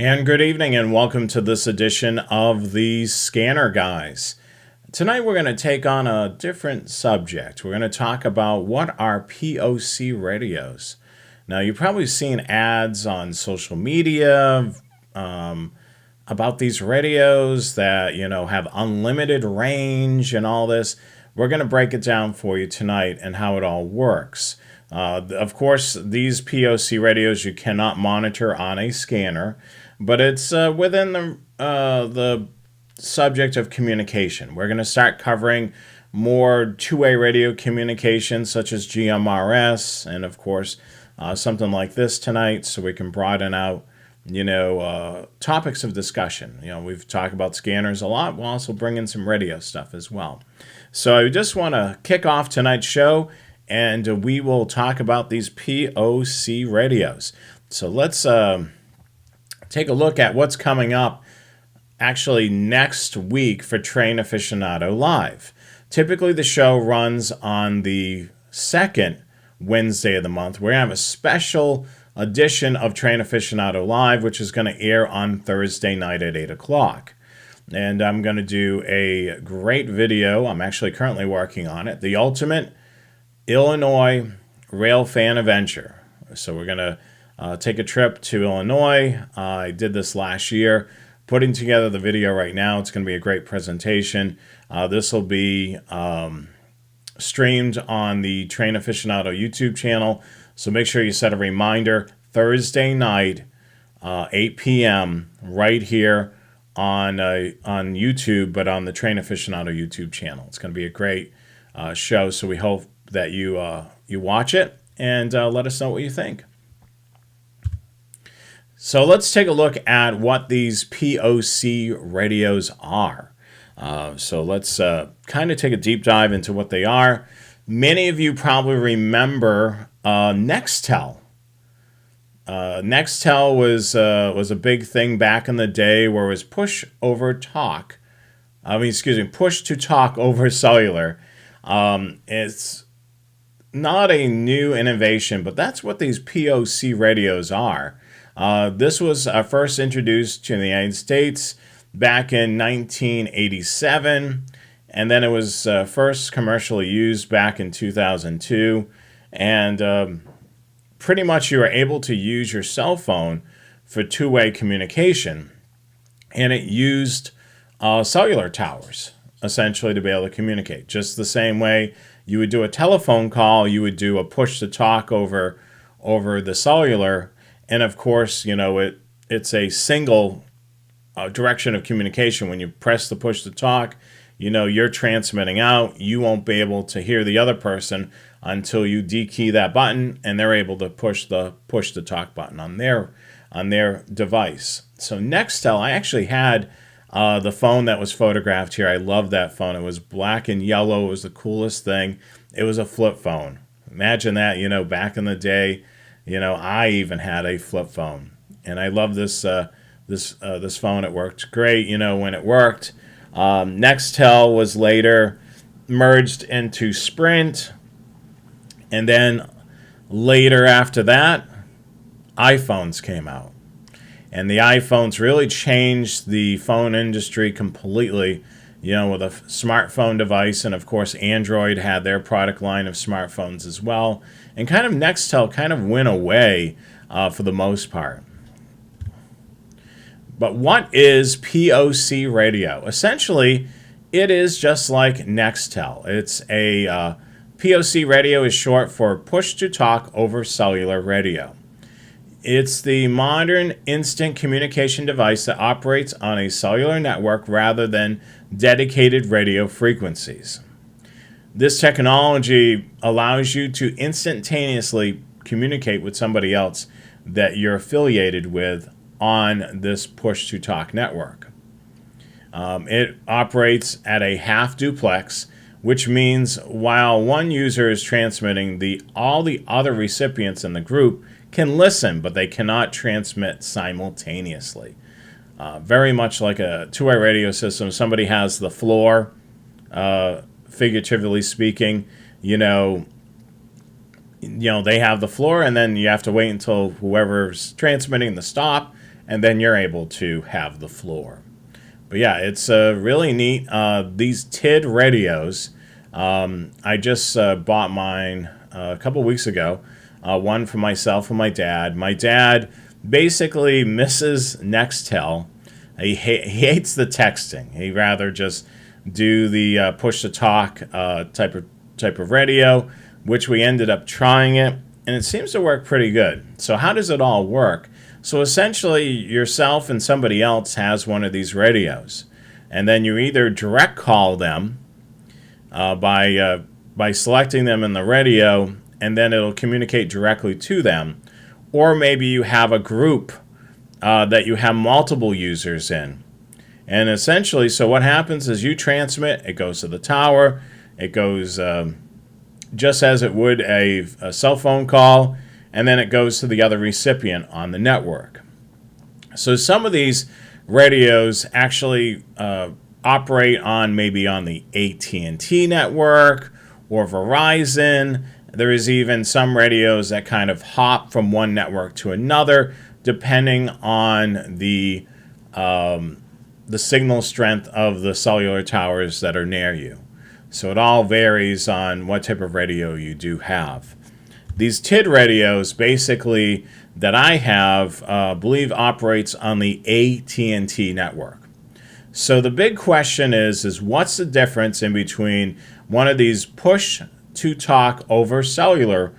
And good evening and welcome to this edition of the Scanner Guys. Tonight we're going to take on a different subject. We're going to talk about what are POC radios. Now you've probably seen ads on social media about these radios that, have unlimited range and all this. We're going to break it down for you tonight and how it all works. Of course, these POC radios you cannot monitor on a scanner, but it's within the subject of communication. We're going to start covering more two-way radio communication, such as GMRS, and of course, something like this tonight, so we can broaden out, topics of discussion. We've talked about scanners a lot. We'll also bring in some radio stuff as well. So I just want to kick off tonight's show, and we will talk about these POC radios. So let's take a look at what's coming up actually next week for Train Aficionado Live. Typically the show runs on the second Wednesday of the month. We're going to have a special edition of Train Aficionado Live, which is going to air on Thursday night at 8 o'clock. And I'm going to do a great video. I'm actually currently working on it. The Ultimate Illinois Rail Fan Adventure. So we're going to take a trip to Illinois. I did this last year. Putting together the video right now. It's going to be a great presentation. This will be streamed on the Train Aficionado YouTube channel. So make sure you set a reminder Thursday night, 8 p.m. right here on YouTube, but on the Train Aficionado YouTube channel. It's going to be a great show. So we hope that you watch it and let us know what you think. So let's take a look at what these POC radios are. So let's kind of take a deep dive into what they are. Many of you probably remember NexTel. NexTel was a big thing back in the day where it was push to talk over cellular. It's not a new innovation, but that's what these POC radios are. This was first introduced to the United States back in 1987, and then it was first commercially used back in 2002. And pretty much you were able to use your cell phone for two-way communication, and it used cellular towers, essentially, to be able to communicate. Just the same way you would do a telephone call, you would do a push-to-talk over the cellular. And of course, it's a single direction of communication. When you press the push to talk, you're transmitting out. You won't be able to hear the other person until you dekey that button, and they're able to push the push to talk button on their device. So NexTel, I actually had the phone that was photographed here. I love that phone. It was black and yellow. It was the coolest thing. It was a flip phone. Imagine that, back in the day. I even had a flip phone, and I love this phone. It worked great, when it worked. NexTel was later merged into Sprint, and then later after that, iPhones came out, and the iPhones really changed the phone industry completely. With a smartphone device, and of course Android had their product line of smartphones as well. And kind of NexTel kind of went away for the most part. But what is POC radio? Essentially, it is just like NexTel. It's a POC radio is short for push to talk over cellular radio. It's the modern instant communication device that operates on a cellular network rather than dedicated radio frequencies. This technology allows you to instantaneously communicate with somebody else that you're affiliated with on this push-to-talk network. It operates at a half duplex, which means while one user is transmitting, all the other recipients in the group can listen, but they cannot transmit simultaneously. Very much like a two-way radio system. Somebody has the floor, figuratively speaking, they have the floor, and then you have to wait until whoever's transmitting the stop, and then you're able to have the floor. But yeah, it's really neat. These TID radios, I just bought mine a couple weeks ago. One for myself and my dad. My dad basically misses NexTel. He hates the texting. He'd rather just do the push-to-talk type of radio, which we ended up trying it, and it seems to work pretty good. So how does it all work? So essentially, yourself and somebody else has one of these radios, and then you either direct call them by selecting them in the radio, and then it'll communicate directly to them, or maybe you have a group that you have multiple users in. And essentially, so what happens is you transmit, it goes to the tower, it goes just as it would a cell phone call, and then it goes to the other recipient on the network. So some of these radios actually operate on maybe on the AT&T network or Verizon. There is even some radios that kind of hop from one network to another, depending on the signal strength of the cellular towers that are near you. So it all varies on what type of radio you do have. These TID radios, basically, that I have, believe operates on the AT&T network. So the big question is what's the difference in between one of these push-to-talk over cellular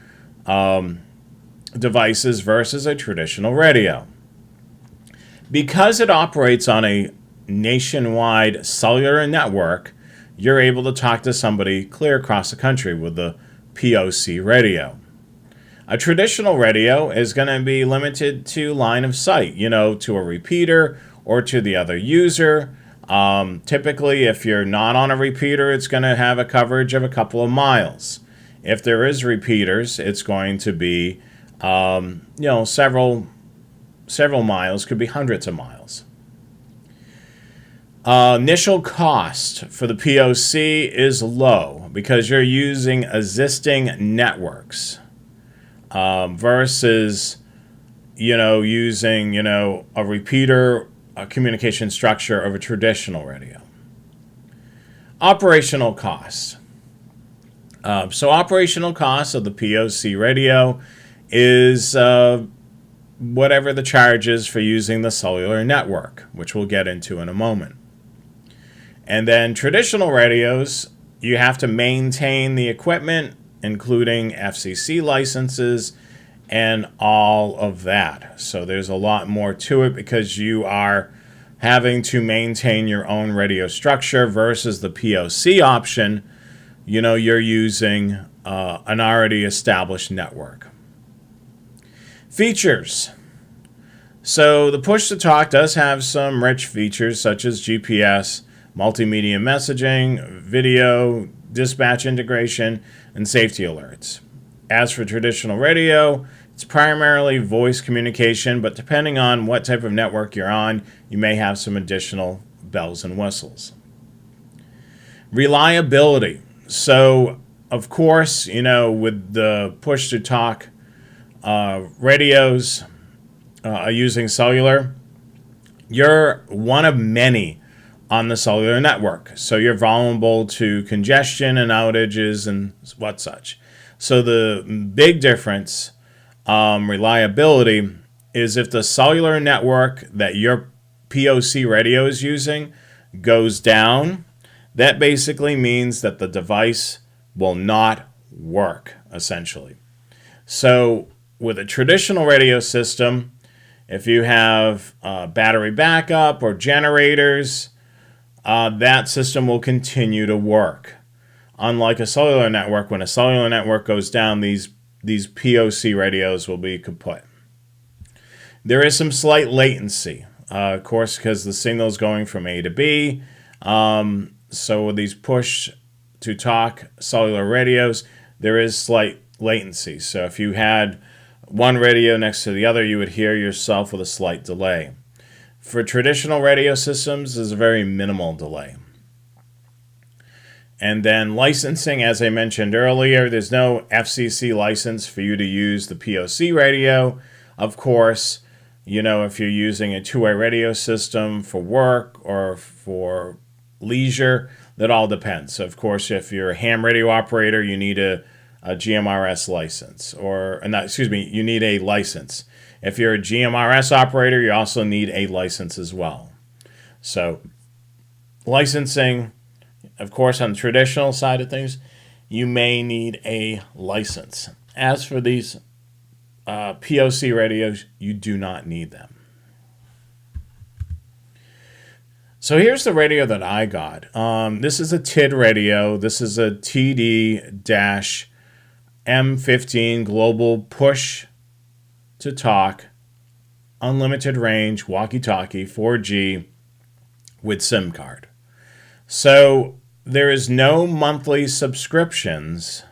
devices versus a traditional radio? Because it operates on a nationwide cellular network, you're able to talk to somebody clear across the country with the POC radio. A traditional radio is going to be limited to line of sight, to a repeater or to the other user. Typically, if you're not on a repeater, it's going to have a coverage of a couple of miles. If there is repeaters, it's going to be, several miles, could be hundreds of miles. Initial cost for the POC is low because you're using existing networks versus, using, a repeater, a communication structure of a traditional radio. Operational costs. So operational costs of the POC radio is whatever the charge is for using the cellular network, which we'll get into in a moment. And then traditional radios, you have to maintain the equipment, including FCC licenses and all of that. So there's a lot more to it because you are having to maintain your own radio structure versus the POC option. You're using an already established network. Features. So the push-to-talk does have some rich features such as GPS, multimedia messaging, video, dispatch integration, and safety alerts. As for traditional radio, it's primarily voice communication, but depending on what type of network you're on, you may have some additional bells and whistles. Reliability. So, of course, with the push-to-talk radios using cellular, you're one of many on the cellular network. So you're vulnerable to congestion and outages and what such. So the big difference, reliability, is if the cellular network that your POC radio is using goes down, that basically means that the device will not work, essentially. So with a traditional radio system, if you have battery backup or generators, that system will continue to work. Unlike a cellular network, when a cellular network goes down, these POC radios will be kaput. There is some slight latency, of course, because the signal is going from A to B. So with these push-to-talk cellular radios, there is slight latency. So if you had one radio next to the other, you would hear yourself with a slight delay. For traditional radio systems, there's a very minimal delay. And then licensing, as I mentioned earlier, there's no FCC license for you to use the POC radio. Of course, if you're using a two-way radio system for work or for leisure, that all depends. So of course, if you're a ham radio operator, you need a GMRS license, you need a license. If you're a GMRS operator, you also need a license as well. So licensing, of course, on the traditional side of things, you may need a license. As for these POC radios, you do not need them. So here's the radio that I got. This is a TIDRADIO. This is a TD-M15 global push to talk, unlimited range, walkie-talkie, 4G with SIM card. So there is no monthly subscriptions,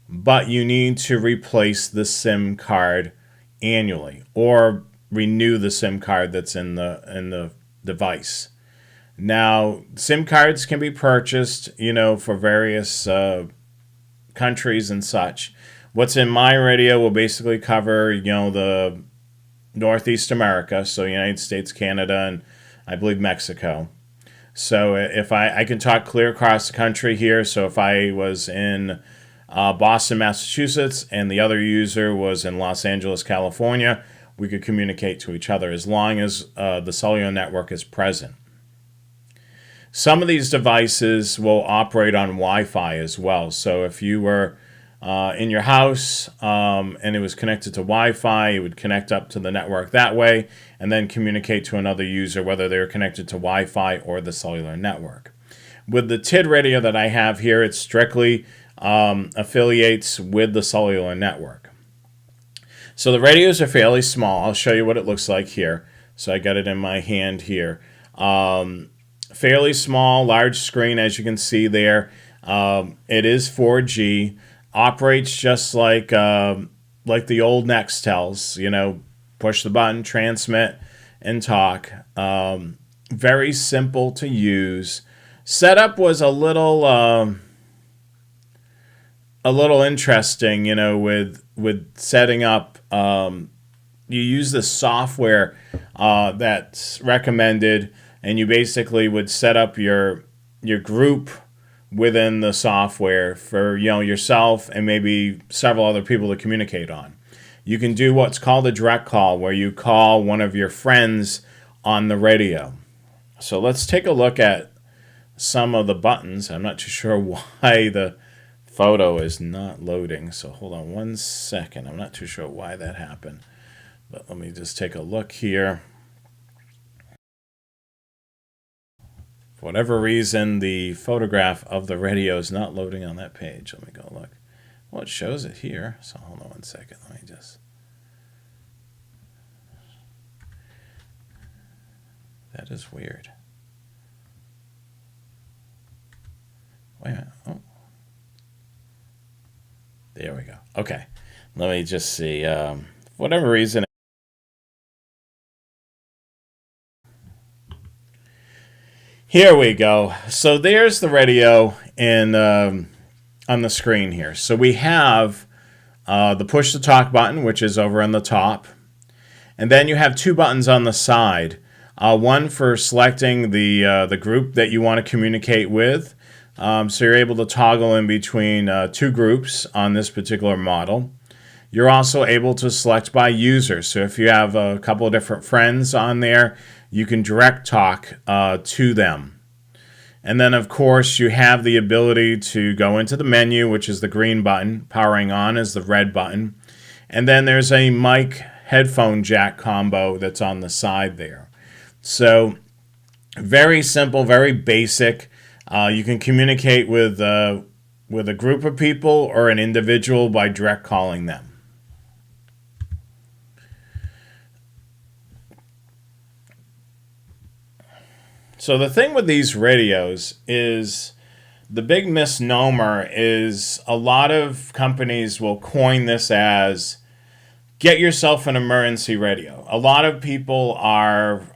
but you need to replace the SIM card annually or renew the SIM card that's in the device. Now, SIM cards can be purchased, for various countries and such. What's in my radio will basically cover, the Northeast America, so United States, Canada, and I believe Mexico. So if I can talk clear across the country here, so if I was in Boston, Massachusetts, and the other user was in Los Angeles, California, we could communicate to each other as long as the cellular network is present. Some of these devices will operate on Wi-Fi as well. So if you were in your house and it was connected to Wi-Fi, it would connect up to the network that way and then communicate to another user, whether they're connected to Wi-Fi or the cellular network. With the TID radio that I have here, it strictly affiliates with the cellular network. So the radios are fairly small. I'll show you what it looks like here. So I got it in my hand here. Fairly small, large screen, as you can see there. It is 4G. Operates just like the old NexTels. Push the button, transmit, and talk. Very simple to use. Setup was a little interesting, with setting up. You use the software that's recommended, and you basically would set up your group within the software for yourself and maybe several other people to communicate on. You can do what's called a direct call, where you call one of your friends on the radio. So let's take a look at some of the buttons. I'm not too sure why the photo is not loading, so hold on one second. I'm not too sure why that happened, but let me just take a look here. For whatever reason, the photograph of the radio is not loading on that page. Let me go look. Well, it shows it here, so hold on one second. Let me just... That is weird. Wait a minute. Oh. There we go. Okay. Let me just see. For whatever reason. Here we go. So there's the radio on the screen here. So we have the push to talk button, which is over on the top. And then you have two buttons on the side. One for selecting the group that you want to communicate with. So you're able to toggle in between two groups on this particular model. You're also able to select by user. So if you have a couple of different friends on there, you can direct talk to them. And then, of course, you have the ability to go into the menu, which is the green button. Powering on is the red button. And then there's a mic headphone jack combo that's on the side there. So very simple, very basic. You can communicate with a group of people or an individual by direct calling them. So the thing with these radios is the big misnomer is a lot of companies will coin this as get yourself an emergency radio. A lot of people are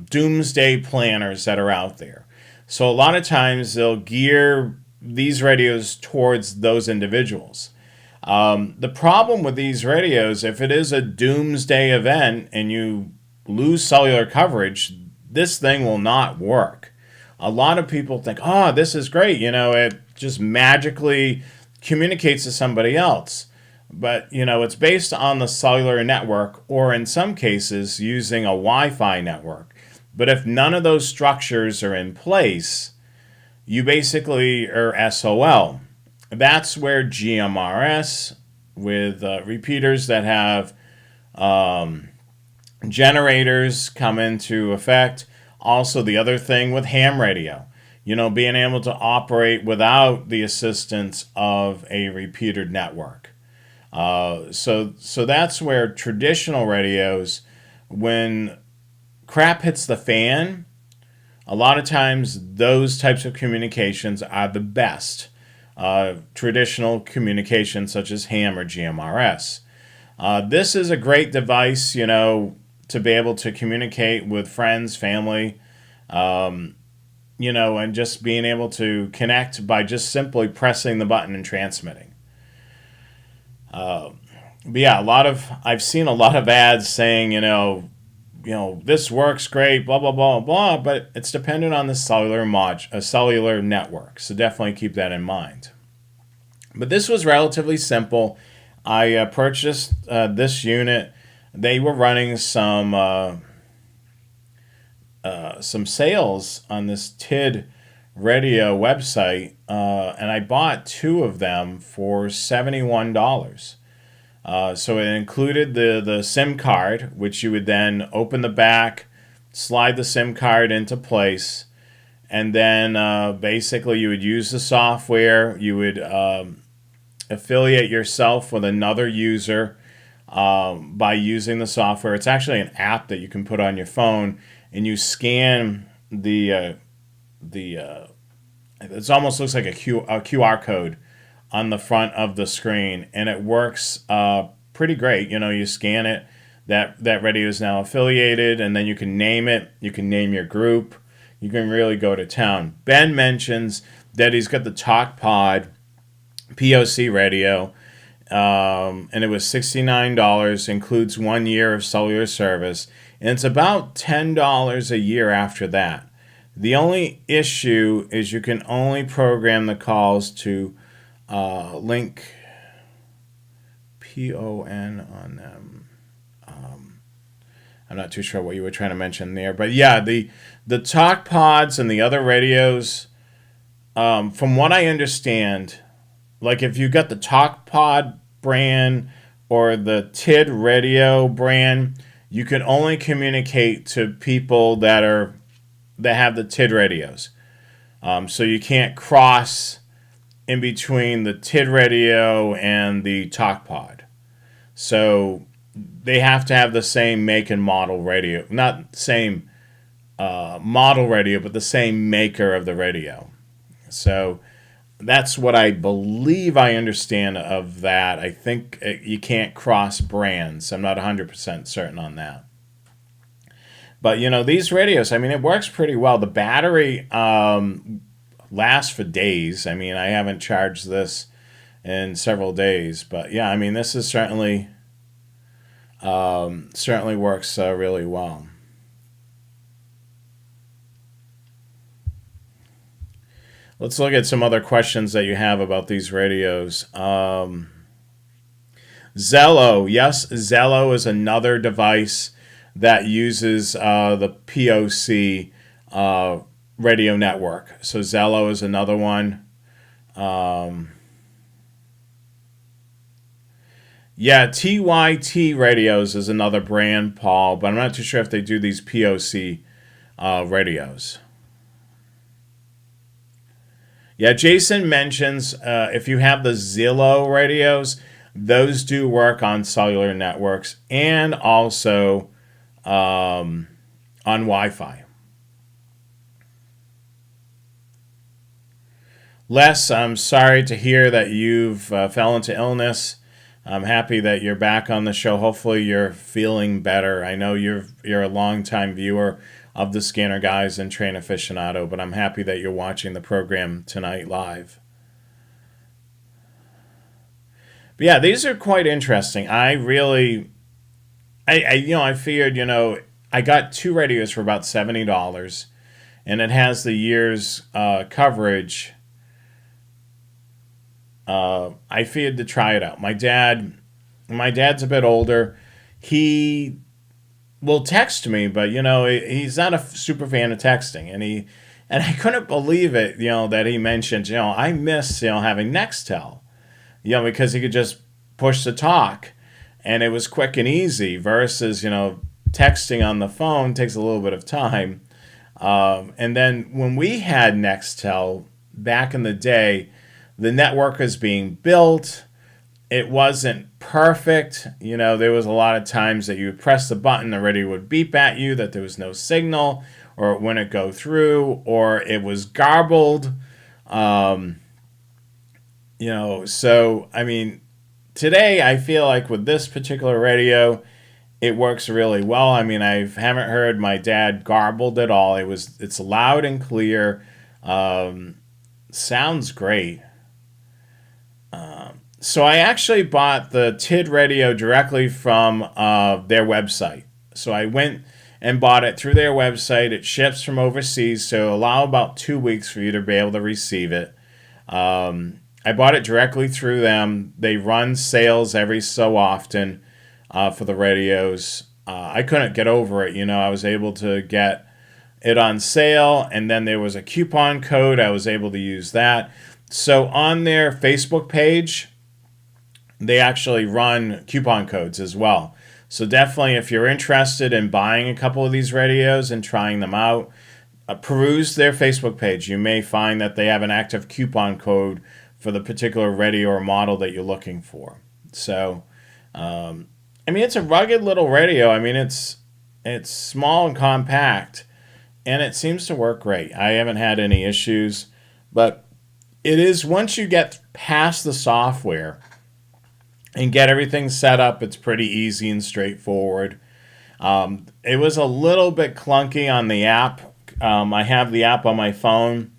doomsday planners that are out there. So a lot of times they'll gear these radios towards those individuals. The problem with these radios, if it is a doomsday event and you lose cellular coverage, this thing will not work. A lot of people think, oh, this is great. It just magically communicates to somebody else. But, it's based on the cellular network, or in some cases, using a Wi-Fi network. But if none of those structures are in place, you basically are SOL. That's where GMRS, with repeaters that have generators, come into effect. Also, the other thing with ham radio, being able to operate without the assistance of a repeater network. So that's where traditional radios, when crap hits the fan, a lot of times those types of communications are the best. Traditional communications such as ham or GMRS. This is a great device, to be able to communicate with friends, family, and just being able to connect by just simply pressing the button and transmitting. But yeah, I've seen a lot of ads saying, this works great, blah, blah, blah, blah, but it's dependent on the cellular network. So definitely keep that in mind. But this was relatively simple. I purchased this unit. They were running some sales on this TID radio website, and I bought 2 of them for $71. So it included the SIM card, which you would then open the back, slide the SIM card into place, and then basically you would use the software. You would affiliate yourself with another user by using the software. It's actually an app that you can put on your phone, and you scan it almost looks like a QR code on the front of the screen, and it works pretty great. You scan it, that radio is now affiliated, and then you can name it, you can name your group, you can really go to town. Ben mentions that he's got the TalkPod POC radio, and it was $69, includes 1 year of cellular service, and it's about $10 a year after that. The only issue is you can only program the calls to link PON on them. I'm not too sure what you were trying to mention there. But yeah, the TalkPods and the other radios, from what I understand, like if you got the TalkPod brand or the TID radio brand, you can only communicate to people that have the TID radios. So you can't cross in between the TID radio and the TalkPod. So they have to have the same make and model radio. Not same model radio, but the same maker of the radio. So that's what I believe I understand of that. I think you can't cross brands. I'm not 100% certain on that. But, these radios, it works pretty well. The battery lasts for days. I haven't charged this in several days. But, yeah, this is certainly works really well. Let's look at some other questions that you have about these radios. Zello. Yes, Zello is another device that uses the POC radio network. So Zello is another one. Yeah, TYT Radios is another brand, Paul, but I'm not too sure if they do these POC radios. Yeah, Jason mentions if you have the Zillow radios, those do work on cellular networks and also on Wi-Fi. Les, I'm sorry to hear that you've fell into illness. I'm happy that you're back on the show. Hopefully you're feeling better. I know you're a longtime viewer of the Scanner Guys and Train Aficionado, but I'm happy that you're watching the program tonight live. But yeah, these are quite interesting. I figured, I got two radios for about $70, and it has the year's coverage. I figured to try it out. My dad's a bit older. He will text me, but he's not a super fan of texting, and I couldn't believe it, that he mentioned, I miss, having NexTel, because he could just push the talk, and it was quick and easy versus, texting on the phone takes a little bit of time. And then when we had NexTel back in the day, the network was being built. It wasn't perfect. There was a lot of times that you would press the button, the radio would beep at you that there was no signal, or it wouldn't go through, or it was garbled. So, I mean, today I feel like with this particular radio, it works really well. I mean, I haven't heard my dad garbled at all. It's loud and clear. Sounds great. So I actually bought the TIDRADIO directly from their website. So I went and bought it through their website. It ships from overseas, so allow about 2 weeks for you to be able to receive it. I bought it directly through them. They run sales every so often for the radios. I couldn't get over it. I was able to get it on sale, and then there was a coupon code. I was able to use that. So on their Facebook page, they actually run coupon codes as well. So definitely, if you're interested in buying a couple of these radios and trying them out, peruse their Facebook page. You may find that they have an active coupon code for the particular radio or model that you're looking for. So, it's a rugged little radio. I mean, it's small and compact, and it seems to work great. I haven't had any issues, but it is, once you get past the software and get everything set up, it's pretty easy and straightforward. It was a little bit clunky on the app. I have the app on my phone,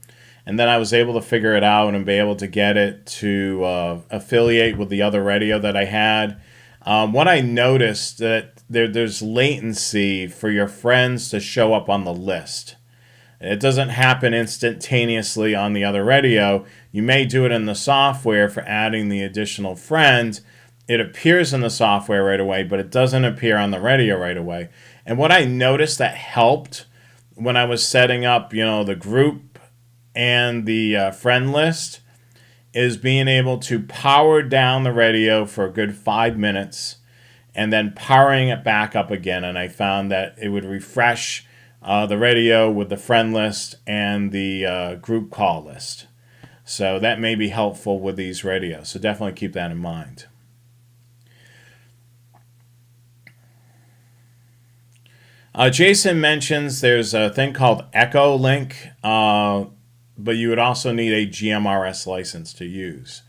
and then I was able to figure it out and be able to get it to affiliate with the other radio that I had. What I noticed that there's latency for your friends to show up on the list. It doesn't happen instantaneously on the other radio. You may do it in the software for adding the additional friend. It appears in the software right away, but it doesn't appear on the radio right away. And what I noticed that helped when I was setting up, the group and the friend list, is being able to power down the radio for a good 5 minutes and then powering it back up again. And I found that it would refresh the radio with the friend list and the group call list. So that may be helpful with these radios. So definitely keep that in mind. Jason mentions there's a thing called Echo Link, but you would also need a GMRS license to use.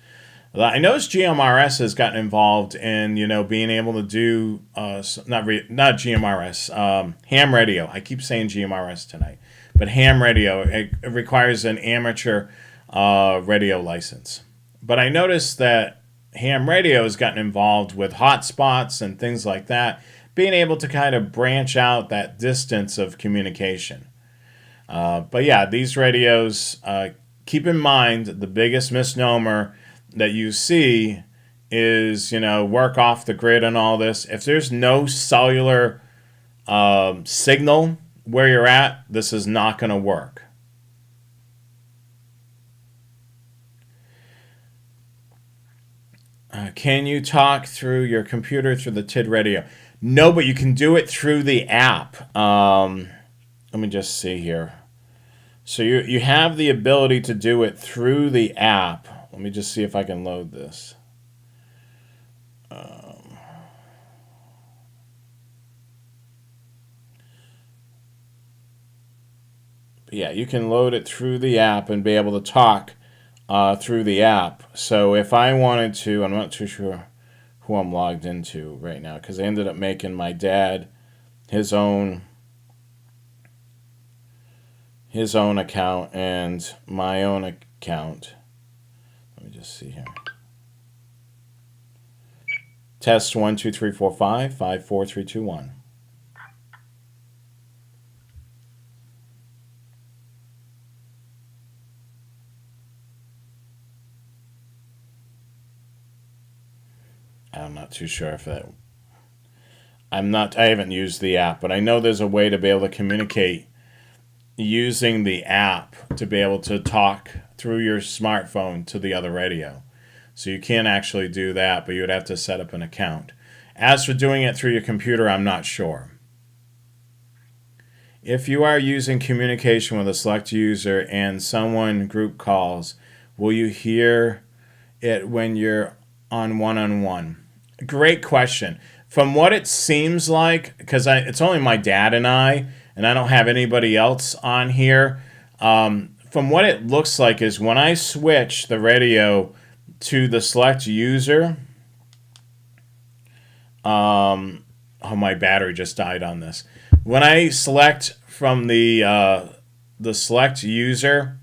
I noticed GMRS has gotten involved in, being able to do, not GMRS, ham radio. I keep saying GMRS tonight, but ham radio, it requires an amateur radio license. But I noticed that ham radio has gotten involved with hotspots and things like that, being able to kind of branch out that distance of communication. But yeah, these radios, keep in mind the biggest misnomer that you see is, work off the grid and all this. If there's no cellular signal where you're at, this is not going to work. Can you talk through your computer through the TIDRADIO? No, but you can do it through the app. Let me just see here. So you have the ability to do it through the app. Let me just see if I can load this. Yeah, you can load it through the app and be able to talk through the app. So if I wanted to, I'm not too sure who I'm logged into right now, because I ended up making my dad his own account and my own account. Let me just see here. Test 1 2 3 4 5 5 4 3 2 1. I'm not too sure if that. I haven't used the app, but I know there's a way to be able to communicate using the app to be able to talk through your smartphone to the other radio. So you can actually do that, but you would have to set up an account. As for doing it through your computer, I'm not sure. If you are using communication with a select user and someone group calls, will you hear it when you're on one-on-one? Great question. From what it seems like, because it's only my dad and I don't have anybody else on here. From what it looks like is when I switch the radio to the select user, my battery just died on this. When I select from the select user,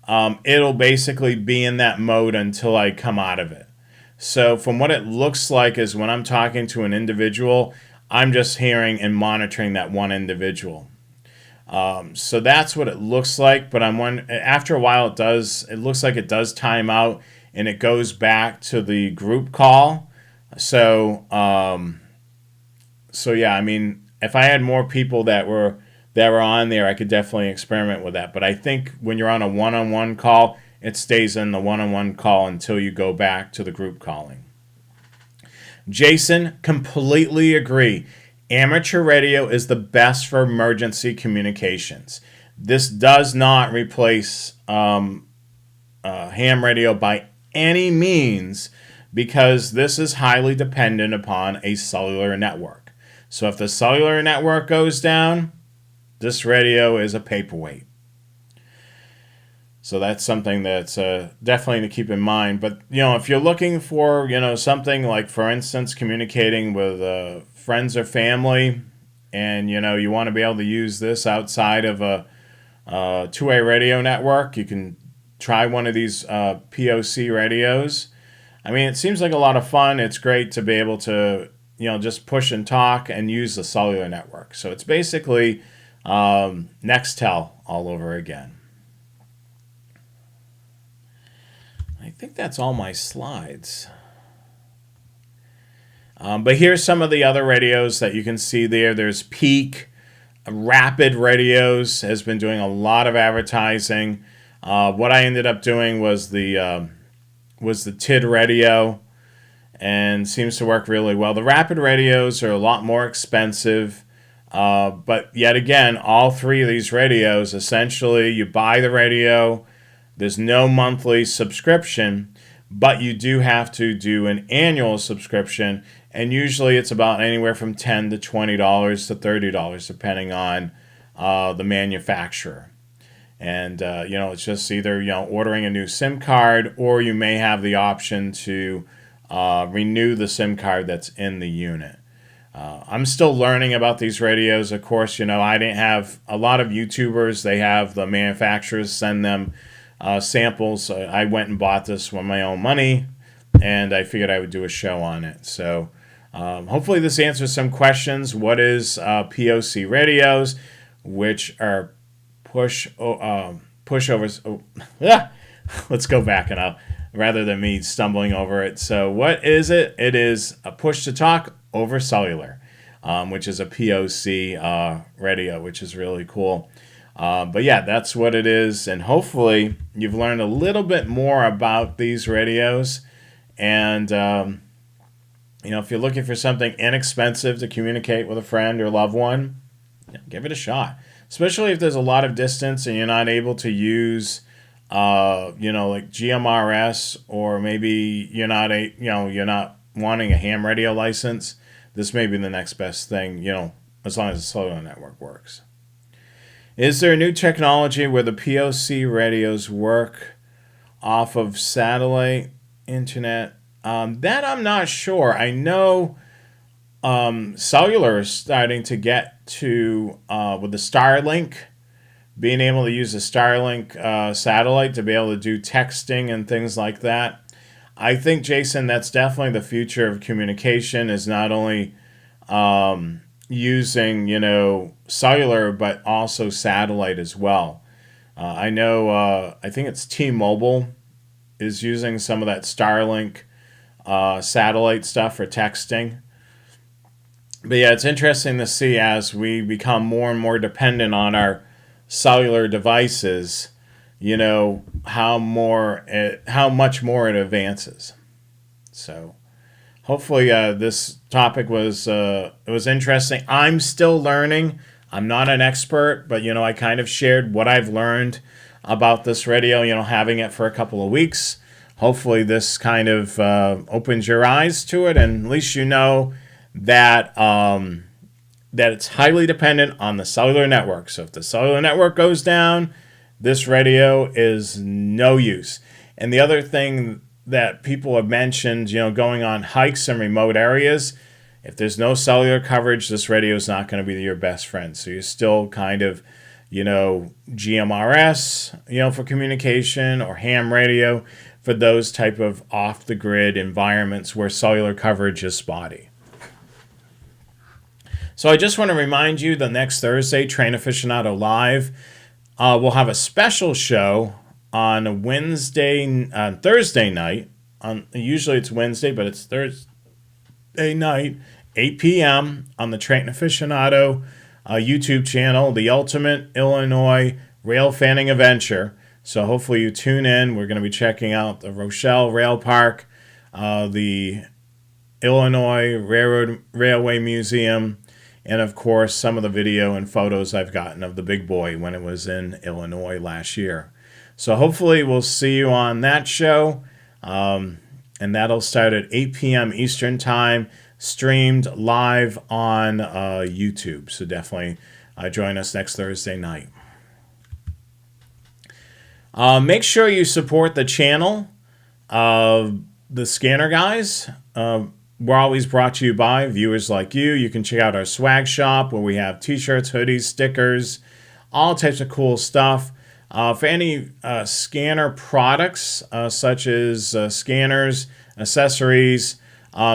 it'll basically be in that mode until I come out of it. So from what it looks like is when I'm talking to an individual, I'm just hearing and monitoring that one individual. So that's what it looks like. But after a while, it looks like it does time out and it goes back to the group call. So yeah, I mean, if I had more people that were on there, I could definitely experiment with that. But I think when you're on a one-on-one call, it stays in the one-on-one call until you go back to the group calling. Jason, completely agree. Amateur radio is the best for emergency communications. This does not replace ham radio by any means because this is highly dependent upon a cellular network. So if the cellular network goes down, this radio is a paperweight. So that's something that's definitely to keep in mind. But, if you're looking for, something like, for instance, communicating with friends or family, and, you want to be able to use this outside of a two-way radio network, you can try one of these POC radios. I mean, it seems like a lot of fun. It's great to be able to, just push and talk and use the cellular network. So it's basically NexTel all over again. I think that's all my slides. But here's some of the other radios that you can see there. There's Peak. Rapid Radios has been doing a lot of advertising. What I ended up doing was the TIDRADIO, and seems to work really well. The Rapid Radios are a lot more expensive, but yet again, all three of these radios, essentially, you buy the radio. There's no monthly subscription, but you do have to do an annual subscription, and usually it's about anywhere from $10 to $20 to $30, depending on the manufacturer. And, it's just either, ordering a new SIM card, or you may have the option to renew the SIM card that's in the unit. I'm still learning about these radios. Of course, I didn't have a lot of YouTubers. They have the manufacturers send them samples. I went and bought this with my own money, and I figured I would do a show on it. So hopefully this answers some questions. What is POC radios, which are pushovers? Let's go back and rather than me stumbling over it. So what is it? It is a push to talk over cellular, which is a POC radio, which is really cool. But yeah, that's what it is. And hopefully you've learned a little bit more about these radios. And, if you're looking for something inexpensive to communicate with a friend or loved one, give it a shot. Especially if there's a lot of distance and you're not able to use, like GMRS, or maybe you're not wanting a ham radio license. This may be the next best thing, as long as the cellular network works. Is there a new technology where the POC radios work off of satellite internet? That I'm not sure. I know Cellular is starting to get to, with the Starlink, being able to use the Starlink satellite to be able to do texting and things like that. I think, Jason, that's definitely the future of communication, is not only using, cellular, but also satellite as well. I know, I think it's T-Mobile is using some of that Starlink satellite stuff for texting. But yeah, it's interesting to see as we become more and more dependent on our cellular devices, how much more it advances. So hopefully this topic was interesting. I'm still learning. I'm not an expert, but I kind of shared what I've learned about this radio, having it for a couple of weeks. Hopefully this kind of opens your eyes to it, and at least that it's highly dependent on the cellular network. So if the cellular network goes down, this radio is no use. And the other thing that people have mentioned, going on hikes in remote areas, if there's no cellular coverage, this radio is not going to be your best friend. So you're still kind of, GMRS, for communication, or ham radio for those type of off-the-grid environments where cellular coverage is spotty. So I just want to remind you that next Thursday, Train Aficionado Live, we'll have a special show on Thursday night. Usually it's Wednesday, but it's Thursday night, 8 p.m. on the Train Aficionado YouTube channel, the Ultimate Illinois Rail Fanning Adventure. So hopefully you tune in. We're going to be checking out the Rochelle Rail Park, the Illinois Railway Museum, and of course some of the video and photos I've gotten of the big boy when it was in Illinois last year. So hopefully we'll see you on that show, and that'll start at 8 p.m. Eastern Time, streamed live on YouTube. So definitely join us next Thursday night. Make sure you support the channel, the Scanner Guys. We're always brought to you by viewers like you. You can check out our swag shop where we have t-shirts, hoodies, stickers, all types of cool stuff. For any scanner products, such as scanners, accessories,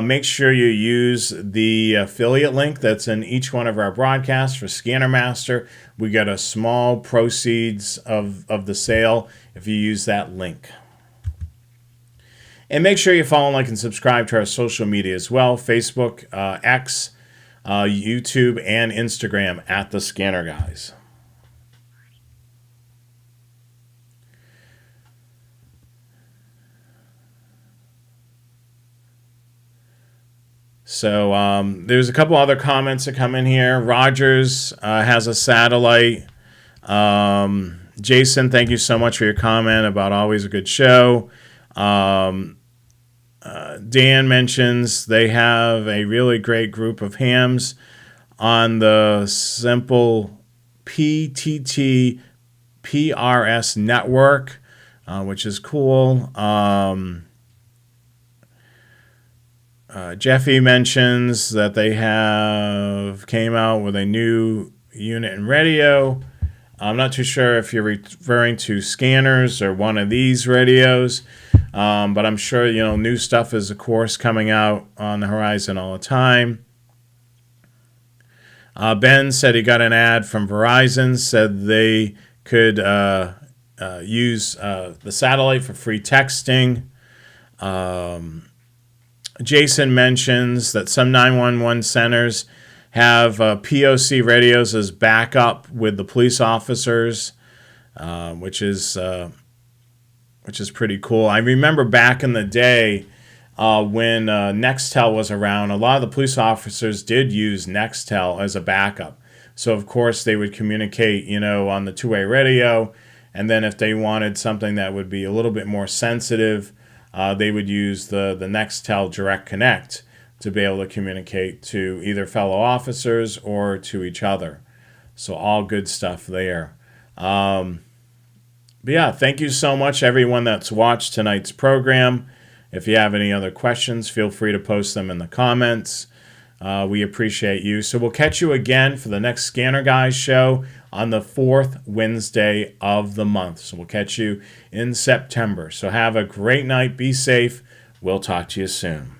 make sure you use the affiliate link that's in each one of our broadcasts. For Scanner Master, we get a small proceeds of the sale if you use that link. And make sure you follow, like, and subscribe to our social media as well. Facebook, X, YouTube, and Instagram at The Scanner Guys. So there's a couple other comments that come in here. Rogers has a satellite. Jason, thank you so much for your comment about always a good show. Dan mentions they have a really great group of hams on the Simple PTT PRS network, which is cool. Jeffy mentions that they came out with a new unit in radio. I'm not too sure if you're referring to scanners or one of these radios, but I'm sure new stuff is, of course, coming out on the horizon all the time. Ben said he got an ad from Verizon, said they could use the satellite for free texting. Jason mentions that some 911 centers have POC radios as backup with the police officers, which is pretty cool. I remember back in the day when NexTel was around, a lot of the police officers did use NexTel as a backup. So of course they would communicate, on the two-way radio, and then if they wanted something that would be a little bit more sensitive, they would use the NexTel Direct Connect to be able to communicate to either fellow officers or to each other. So all good stuff there. But yeah, thank you so much, everyone that's watched tonight's program. If you have any other questions, feel free to post them in the comments. We appreciate you. So we'll catch you again for the next Scanner Guys show on the 4th Wednesday of the month. So we'll catch you in September. So have a great night. Be safe. We'll talk to you soon.